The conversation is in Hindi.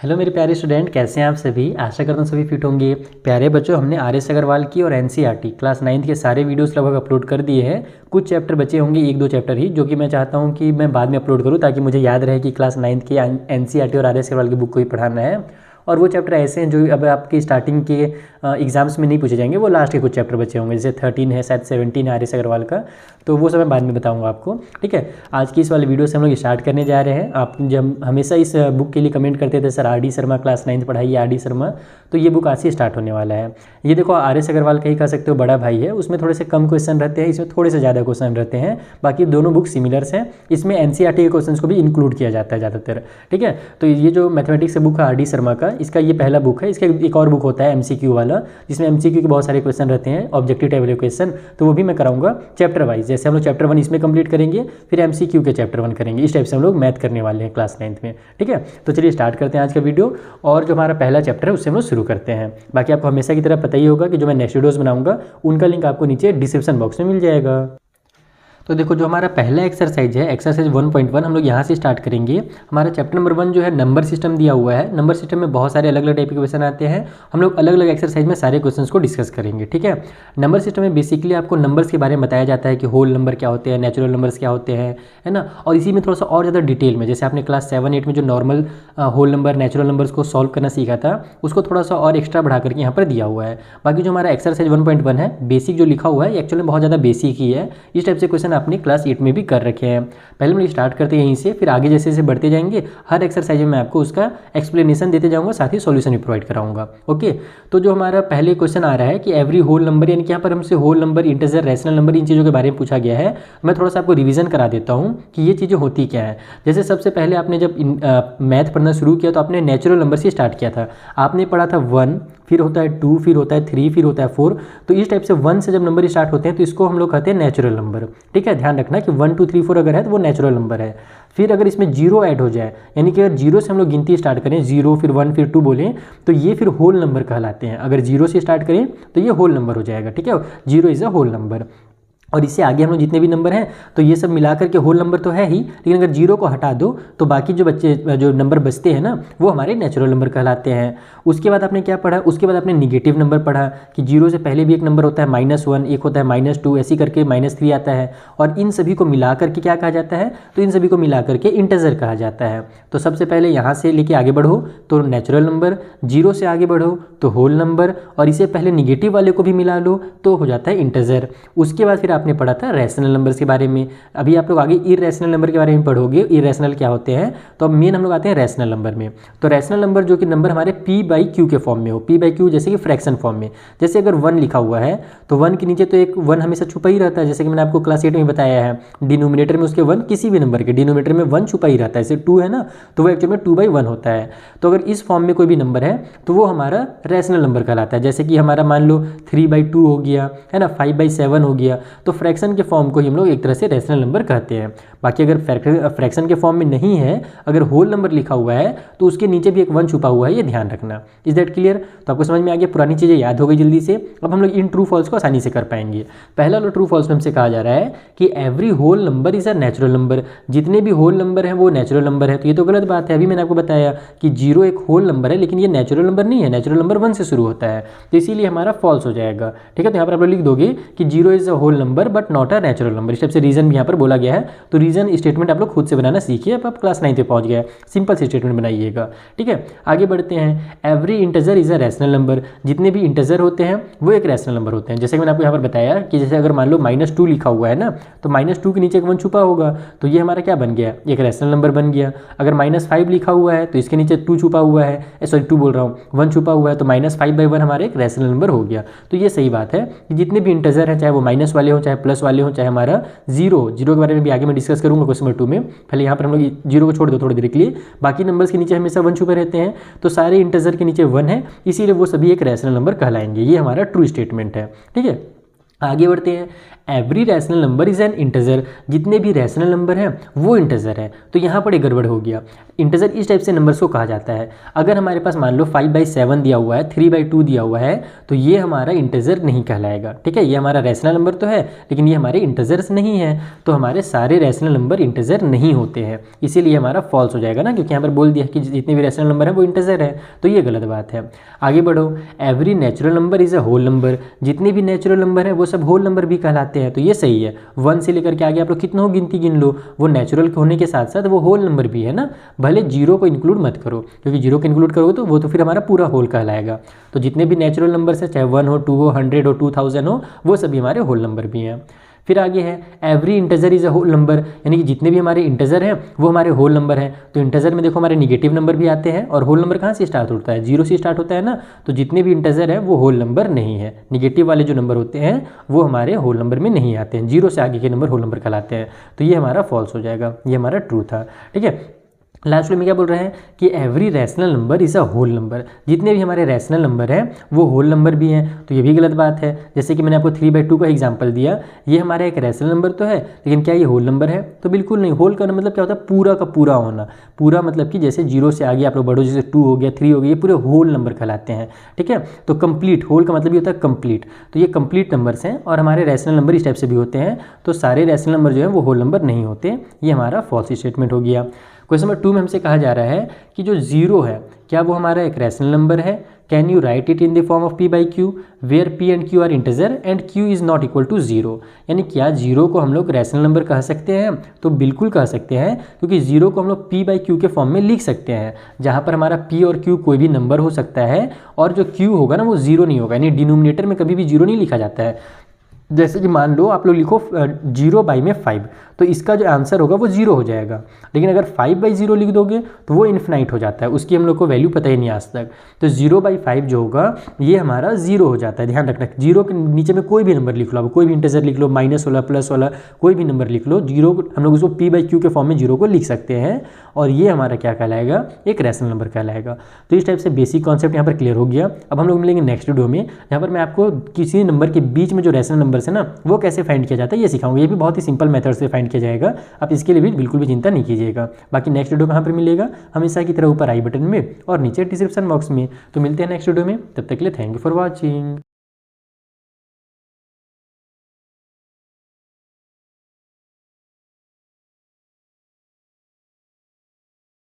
हेलो मेरे प्यारे स्टूडेंट, कैसे हैं आप सभी। आशा करता हूँ सभी फिट होंगे। प्यारे बच्चों, हमने आर.एस. अग्रवाल की और एनसीईआरटी क्लास 9th के सारे वीडियोस लगभग अपलोड कर दिए हैं। कुछ चैप्टर बचे होंगे, 1-2 चैप्टर ही, जो कि मैं चाहता हूँ कि मैं बाद में अपलोड करूँ ताकि मुझे याद रहे कि क्लास 9th के एनसीईआरटी और आर.एस. अग्रवाल की बुक को ही पढ़ाना है। और वो चैप्टर ऐसे हैं जो अब आपकी स्टार्टिंग के एग्जाम्स में नहीं पूछे जाएंगे, वो लास्ट के कुछ चैप्टर बचे होंगे, जैसे 13 है, शायद 17 है आर.एस. अग्रवाल का, तो वो सब मैं बाद में बताऊंगा आपको। ठीक है, आज की इस वाले वीडियो से हम लोग स्टार्ट करने जा रहे हैं। आप जब हमेशा इस बुक के लिए कमेंट करते थे, sir RD. Sharma class 9th पढ़ाइए, आर.डी. शर्मा, तो ये बुक आज से स्टार्ट होने वाला है। ये देखो, आर.एस. अग्रवाल का ही कह सकते हो बड़ा भाई है, उसमें थोड़े से कम क्वेश्चन रहते हैं, इसमें थोड़े से ज़्यादा क्वेश्चन रहते हैं। बाकी दोनों बुक सिमिलर्स हैं, इसमें एनसीईआरटी के क्वेश्चन को भी इंक्लूड किया जाता है ज़्यादातर। ठीक है, तो ये जो मैथमेटिक्स बुक है आर.डी. शर्मा का, इसका ये पहला बुक है। इसका एक और बुक होता है एमसीक्यू वाला, जिसमें एमसीक्यू के बहुत सारे क्वेश्चन रहते हैं, ऑब्जेक्टिव टाइप वाले क्वेश्चन, तो वो भी मैं कराऊंगा चैप्टर वाइज। जैसे हम लोग चैप्टर 1 इसमें कंप्लीट करेंगे, फिर एमसीक्यू के चैप्टर 1 करेंगे, इस टाइप से हम लोग मैथ करने वाले हैं क्लास 9th में। ठीक है, तो चलिए स्टार्ट करते हैं आज का वीडियो, और जो हमारा पहला चैप्टर है उससे हम लोग शुरू करते हैं। बाकी आपको हमेशा की तरह पता ही होगा कि जो मैं नेक्स्ट वीडियोस बनाऊंगा उनका लिंक आपको नीचे डिस्क्रिप्शन बॉक्स में मिल जाएगा। तो देखो, जो हमारा पहला एक्सरसाइज है, एक्सरसाइज 1.1, हम लोग यहाँ से स्टार्ट करेंगे। हमारा चैप्टर नंबर 1 जो है नंबर सिस्टम दिया हुआ है। नंबर सिस्टम में बहुत सारे अलग अलग टाइप के क्वेश्चन आते हैं, हम लोग अलग अलग एक्सरसाइज में सारे क्वेश्चंस को डिस्कस करेंगे। ठीक है, नंबर सिस्टम में बेसिकली आपको नंबर्स के बारे में बताया जाता है कि होल नंबर क्या होते हैं, नेचुरल नंबर्स क्या होते हैं, है ना। और इसी में थोड़ा सा और ज़्यादा डिटेल में, जैसे आपने क्लास 7-8 में जो normal whole number, natural numbers को सॉल्व करना सीखा था, उसको थोड़ा सा और एक्स्ट्रा बढ़ा करके यहाँ पर दिया हुआ है। बाकी जो हमारा एक्सरसाइज 1.1 है, बेसिक जो लिखा हुआ है, एक्चुअली बहुत ज़्यादा बेसिक ही है। इस टाइप से क्वेश्चन आपने क्लास 8 में भी कर रखे हैं। पहले हम स्टार्ट करते हैं यहीं से, फिर आगे जैसे जैसे बढ़ते जाएंगे, हर एक्सरसाइज में मैं आपको उसका एक्सप्लेनेशन देते जाऊंगा, साथ ही सॉल्यूशन भी प्रोवाइड कराऊंगा। ओके, तो जो हमारा पहले क्वेश्चन आ रहा है कि एवरी होल नंबर, यानी कि यहाँ पर हमसे whole number, integer, rational number, इन चीज़ों के बारे में पूछा गया है। मैं थोड़ा सा आपको रिवीजन करा देता हूँ कि ये चीज़ें होती क्या है। जैसे सबसे पहले आपने जब मैथ पढ़ना शुरू किया तो आपने नेचुरल नंबर से स्टार्ट किया था। आपने पढ़ा था 1, फिर होता है 2, फिर होता है 3, फिर होता है 4। तो इस टाइप से 1 से जब नंबर स्टार्ट होते हैं तो इसको हम लोग कहते हैं नेचुरल नंबर। ठीक है, ध्यान रखना कि 1, 2, 3, 4 अगर है तो वो नेचुरल नंबर है। फिर अगर इसमें 0 ऐड हो जाए, यानी कि अगर 0 से हम लोग गिनती स्टार्ट करें, 0 फिर 1 फिर 2 बोलें, तो ये फिर होल नंबर कहलाते हैं। अगर 0 से स्टार्ट करें तो ये होल नंबर हो जाएगा। ठीक है, 0 इज़ अ होल नंबर। और इससे आगे हम लोग जितने भी नंबर हैं तो ये सब मिलाकर के होल नंबर तो है ही, लेकिन अगर 0 को हटा दो तो बाकी जो नंबर बचते हैं ना, वो हमारे नेचुरल नंबर कहलाते हैं। उसके बाद आपने क्या पढ़ा, उसके बाद आपने निगेटिव नंबर पढ़ा कि 0 से पहले भी एक नंबर होता है -1, एक होता है -2, ऐसी करके -3 आता है। और इन सभी को मिला करके क्या कहा जाता है, तो इन सभी को मिला करके इंटीजर कहा जाता है। तो सबसे पहले यहाँ से लेके आगे बढ़ो तो नेचुरल नंबर, 0 से आगे बढ़ो तो होल नंबर, और इसे पहले निगेटिव वाले को भी मिला लो तो हो जाता है इंटीजर। उसके बाद फिर आपने पढ़ा था रैशनल नंबर्स के बारे में। अभी आप लोग आगे इरैशनल नंबर के बारे में पढ़ोगे, इरैशनल क्या होते हैं। तो अब मेन हम लोग आते हैं रैशनल नंबर में। तो रैशनल नंबर जो कि नंबर हमारे p/q के फॉर्म में हो, p/q जैसे कि फ्रैक्शन फॉर्म में। जैसे अगर 1 लिखा हुआ है तो 1 के नीचे तो एक 1 हमेशा छुपा ही रहता है, जैसे कि मैंने आपको क्लास 8 में बताया है। डिनोमिनेटर में उसके 1, किसी भी नंबर के डिनोमिनेटर में 1 छुपा ही रहता है। जैसे 2 है ना, तो वो एक्चुअल में 2/1 होता है। तो अगर इस फॉर्म में कोई भी नंबर है तो वो हमारा रैशनल नंबर कहलाता है। जैसे कि हमारा मान लो 3/2 हो गया, है ना, 5/7 हो गया। तो फ्रैक्शन के फॉर्म को ही हम लोग एक तरह से रैशनल नंबर कहते हैं। बाकी अगर फ्रैक्शन के फॉर्म में नहीं है, अगर होल नंबर लिखा हुआ है तो उसके नीचे भी एक 1 छुपा हुआ है, ये ध्यान रखना। Is that clear? तो आपको समझ में आ गया, पुरानी चीज़ें याद हो गई जल्दी से। अब हम लोग इन ट्रू फॉल्स को आसानी से कर पाएंगे। पहला वाला ट्रू फॉल्स में हमसे कहा जा रहा है कि every whole number is a natural number, जितने भी होल नंबर हैं वो नेचुरल नंबर है। तो ये तो गलत बात है। अभी मैंने आपको बताया कि 0 एक होल नंबर है, लेकिन ये नेचुरल नंबर नहीं है। नेचुरल नंबर 1 से शुरू होता है, तो इसीलिए हमारा फॉल्स हो जाएगा। ठीक है, तो यहाँ पर आप लोग लिख दोगे कि 0 is a whole number but not a natural number. इस टाइप से रीजन भी यहाँ पर बोला गया है। तो रीजन स्टेटमेंट आप लोग खुद से बनाना सीखिए। अब आप क्लास 9 पे पहुँच गए, सिंपल से स्टेटमेंट बनाइएगा। ठीक है, आगे बढ़ते हैं। Every integer is a rational number, जितने भी इंटीजर होते हैं वो एक रैशनल नंबर होते हैं। जैसे मैंने आपको यहाँ पर बताया कि जैसे अगर मान लो -2 लिखा हुआ है ना, तो -2 के नीचे एक 1 छुपा होगा, तो ये हमारा क्या बन गया, एक रैशनल नंबर बन गया। अगर -5 लिखा हुआ है तो इसके नीचे 2 छुपा हुआ है, 2 बोल रहा हूँ, 1 छुपा हुआ है, तो -5/1 हमारा एक रैशनल नंबर हो गया। तो ये सही बात है कि जितने भी इंटीजर हैं, चाहे वो माइनस वाले हों, चाहे प्लस वाले हों, चाहे हमारा 0 के बारे में भी आगे मैं डिस्कस करूंगा क्वेश्चन नंबर 2 में। पहले यहाँ पर हम लोग 0 को छोड़ दो थोड़ी देर के लिए। बाकी नंबर्स के नीचे हमेशा 1 छुपे रहते हैं, तो सारे इंटीजर के नीचे 1 है, इसीलिए वो सभी एक रैशनल नंबर कहलाएंगे। ये हमारा ट्रू स्टेटमेंट है। ठीक है, आगे बढ़ते हैं। Every rational number is an integer, जितने भी रैशनल नंबर हैं वो इंटीजर है। तो यहाँ पर एक गड़बड़ हो गया। इंटीजर इस टाइप से नंबर्स को कहा जाता है। अगर हमारे पास मान लो 5/7 दिया हुआ है, 3/2 दिया हुआ है, तो ये हमारा इंटीजर नहीं कहलाएगा। ठीक है, ये हमारा रैशनल नंबर तो है लेकिन ये हमारे इंटीजर्स नहीं है, तो हमारे सारे रैशनल नंबर इंटीजर नहीं होते हैं, इसीलिए हमारा फॉल्स हो जाएगा ना, क्योंकि यहाँ पर बोल दिया कि जितने भी रैशनल नंबर है वो इंटीजर है, तो ये गलत बात है। आगे बढ़ो, every natural number is a whole number, जितने भी नेचुरल नंबर है वो सब होल नंबर भी कहलाते हैं, तो ये सही है। 1 से लेकर के आगे आप लोग कितना गिनती गिन लो, वो नेचुरल होने के साथ साथ वो होल नंबर भी है ना, भले 0 को इंक्लूड मत करो, क्योंकि 0 को इंक्लूड करोगे तो वो तो फिर हमारा पूरा होल कहलाएगा। तो जितने भी नेचुरल नंबर है, चाहे 1 हो, 2 हो, 100 हो, 2000 हो, वो सभी हमारे होल नंबर भी हैं। फिर आगे है every integer is a whole number, यानी कि जितने भी हमारे इंटीजर हैं वो हमारे होल नंबर हैं। तो इंटीजर में देखो हमारे निगेटिव नंबर भी आते हैं, और होल नंबर कहाँ से स्टार्ट होता है, 0 से स्टार्ट होता है ना, तो जितने भी इंटीजर हैं वो होल नंबर नहीं है। निगेटिव वाले जो नंबर होते हैं वो हमारे होल नंबर में नहीं आते हैं, 0 से आगे के नंबर होल नंबर कहलाते हैं, तो ये हमारा फॉल्स हो जाएगा, ये हमारा ट्रू था। ठीक है, लास्ट में क्या बोल रहे हैं कि every rational number is a whole number, जितने भी हमारे रैशनल नंबर हैं वो होल नंबर भी हैं, तो ये भी गलत बात है। जैसे कि मैंने आपको 3/2 का एग्जांपल दिया, ये हमारा एक रैशनल नंबर तो है लेकिन क्या ये होल नंबर है, तो बिल्कुल नहीं। होल का मतलब क्या होता है, पूरा का पूरा होना। पूरा मतलब कि जैसे 0 से आगे आप लोग बढ़ो, जैसे 2 हो गया, 3 हो गया, ये पूरे होल नंबर कहलाते हैं। ठीक है, तो कंप्लीट, होल का मतलब ये होता है कंप्लीट, तो ये कंप्लीट नंबर्स हैं, और हमारे रैशनल नंबर इस टाइप से भी होते हैं, तो सारे रैशनल नंबर जो है वो होल नंबर नहीं होते। ये हमारा फॉल्स स्टेटमेंट हो गया। क्वेश्चन नंबर 2 में हमसे कहा जा रहा है कि जो 0 है क्या वो हमारा एक रैशनल नंबर है, can you write it in the form of p/q where p and q are integer and q is not equal to 0, यानी क्या 0 को हम लोग रैशनल नंबर कह सकते हैं, तो बिल्कुल कह सकते हैं, क्योंकि 0 को हम लोग p/q के फॉर्म में लिख सकते हैं, जहाँ पर हमारा p और q कोई भी नंबर हो सकता है, और जो q होगा ना वो 0 नहीं होगा, यानी डिनोमिनेटर में कभी भी 0 नहीं लिखा जाता है। जैसे कि मान लो आप लोग लिखो 0/5, तो इसका जो आंसर होगा वो 0 हो जाएगा, लेकिन अगर 5/0 लिख दोगे तो वो इन्फिनाइट हो जाता है, उसकी हम लोग को वैल्यू पता ही नहीं आज तक। तो 0/5 जो होगा ये हमारा 0 हो जाता है, ध्यान रखना। 0 के नीचे में कोई भी नंबर लिख लो, आप कोई भी इंटीजर लिख लो, माइनस वाला, प्लस वाला, कोई भी नंबर लिख लो, 0 हम लोग उसको p/q के फॉर्म में 0 को लिख सकते हैं, और ये हमारा क्या कहलाएगा, एक रैशनल नंबर कहलाएगा। तो इस टाइप से बेसिक कॉन्सेप्ट यहाँ पर क्लियर हो गया। अब हम लोग मिलेंगे नेक्स्ट वीडियो में, जहाँ पर मैं आपको किसी नंबर के बीच में जो रैशनल नंबर है ना वो कैसे फाइंड किया जाता है ये सिखाऊंगा। ये भी बहुत ही सिंपल मेथड से फाइंड किया जाएगा, आप इसके लिए भी बिल्कुल भी चिंता नहीं कीजिएगा। बाकी नेक्स्ट वीडियो कहाँ पर मिलेगा, हमेशा की तरह ऊपर आई बटन में और नीचे डिस्क्रिप्शन बॉक्स में। तो मिलते हैं नेक्स्ट वीडियो में, तब तक के लिए थैंक यू फॉर वॉचिंग।